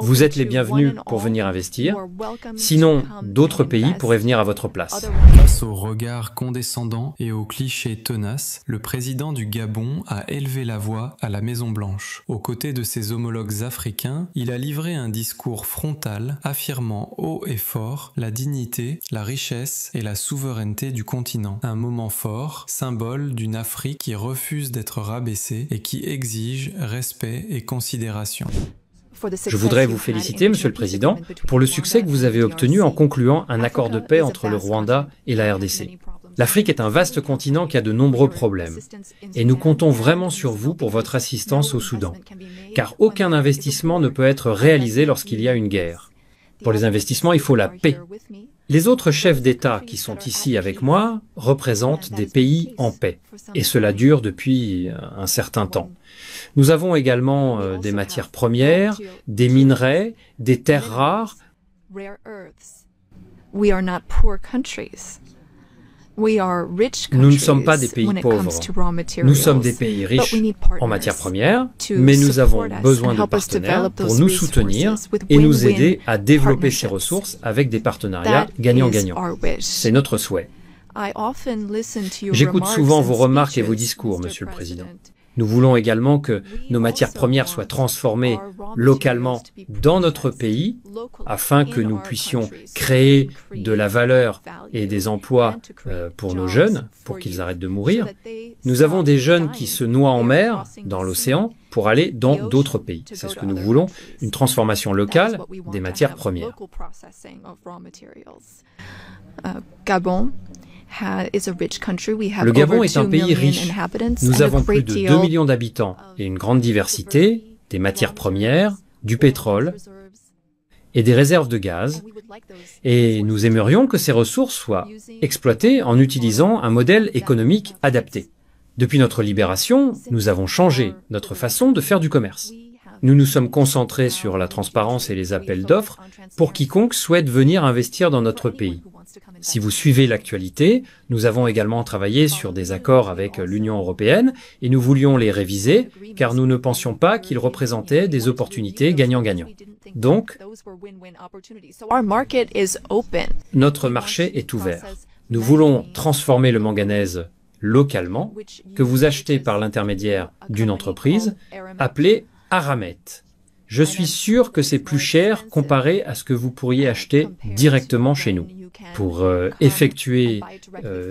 Vous êtes les bienvenus pour venir investir, sinon d'autres pays pourraient venir à votre place. Face au regard condescendant et aux clichés tenaces, le président du Gabon a élevé la voix à la Maison-Blanche. Aux côtés de ses homologues africains, il a livré un discours frontal affirmant haut et fort la dignité, la richesse et la souveraineté du continent. Un moment fort, symbole d'une Afrique qui refuse d'être rabaissée et qui exige respect et considération. Je voudrais vous féliciter, Monsieur le Président, pour le succès que vous avez obtenu en concluant un accord de paix entre le Rwanda et la RDC. L'Afrique est un vaste continent qui a de nombreux problèmes, et nous comptons vraiment sur vous pour votre assistance au Soudan, car aucun investissement ne peut être réalisé lorsqu'il y a une guerre. Pour les investissements, il faut la paix. Les autres chefs d'État qui sont ici avec moi représentent des pays en paix, et cela dure depuis un certain temps. Nous avons également des matières premières, des minerais, des terres rares. Nous ne sommes pas des pays pauvres. Nous sommes des pays riches en matières premières, mais nous avons besoin de partenaires pour nous soutenir et nous aider à développer ces ressources avec des partenariats gagnant-gagnant. C'est notre souhait. J'écoute souvent vos remarques et vos discours, Monsieur le Président. Nous voulons également que nos matières premières soient transformées localement dans notre pays afin que nous puissions créer de la valeur et des emplois pour nos jeunes, pour qu'ils arrêtent de mourir. Nous avons des jeunes qui se noient en mer, dans l'océan, pour aller dans d'autres pays. C'est ce que nous voulons, une transformation locale des matières premières. Le Gabon est un pays riche. Nous avons plus de 2 millions d'habitants et une grande diversité, des matières premières, du pétrole et des réserves de gaz. Et nous aimerions que ces ressources soient exploitées en utilisant un modèle économique adapté. Depuis notre libération, nous avons changé notre façon de faire du commerce. Nous nous sommes concentrés sur la transparence et les appels d'offres pour quiconque souhaite venir investir dans notre pays. Si vous suivez l'actualité, nous avons également travaillé sur des accords avec l'Union européenne et nous voulions les réviser car nous ne pensions pas qu'ils représentaient des opportunités gagnant-gagnant. Donc, notre marché est ouvert. Nous voulons transformer le manganèse localement, que vous achetez par l'intermédiaire d'une entreprise appelée Aramet. Je suis sûr que c'est plus cher comparé à ce que vous pourriez acheter directement chez nous. Pour effectuer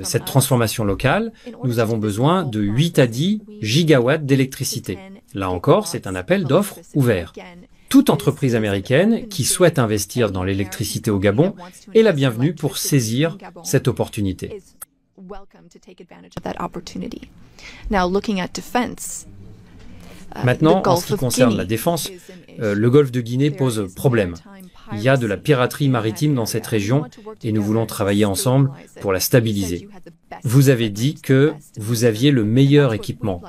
cette transformation locale, nous avons besoin de 8 à 10 gigawatts d'électricité. Là encore, c'est un appel d'offres ouvert. Toute entreprise américaine qui souhaite investir dans l'électricité au Gabon est la bienvenue pour saisir cette opportunité. Maintenant, en ce qui concerne la défense, le golfe de Guinée pose problème. Il y a de la piraterie maritime dans cette région et nous voulons travailler ensemble pour la stabiliser. Vous avez dit que vous aviez le meilleur équipement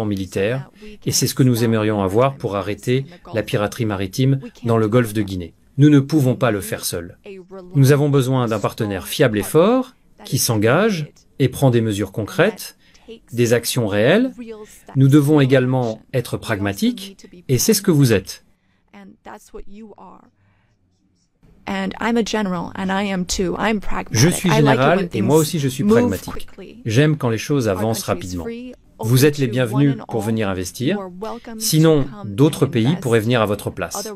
militaire, et c'est ce que nous aimerions avoir pour arrêter la piraterie maritime dans le golfe de Guinée. Nous ne pouvons pas le faire seuls. Nous avons besoin d'un partenaire fiable et fort, qui s'engage et prend des mesures concrètes, des actions réelles. Nous devons également être pragmatiques, et c'est ce que vous êtes. Je suis général et moi aussi je suis pragmatique. J'aime quand les choses avancent rapidement. Vous êtes les bienvenus pour venir investir, sinon d'autres pays pourraient venir à votre place.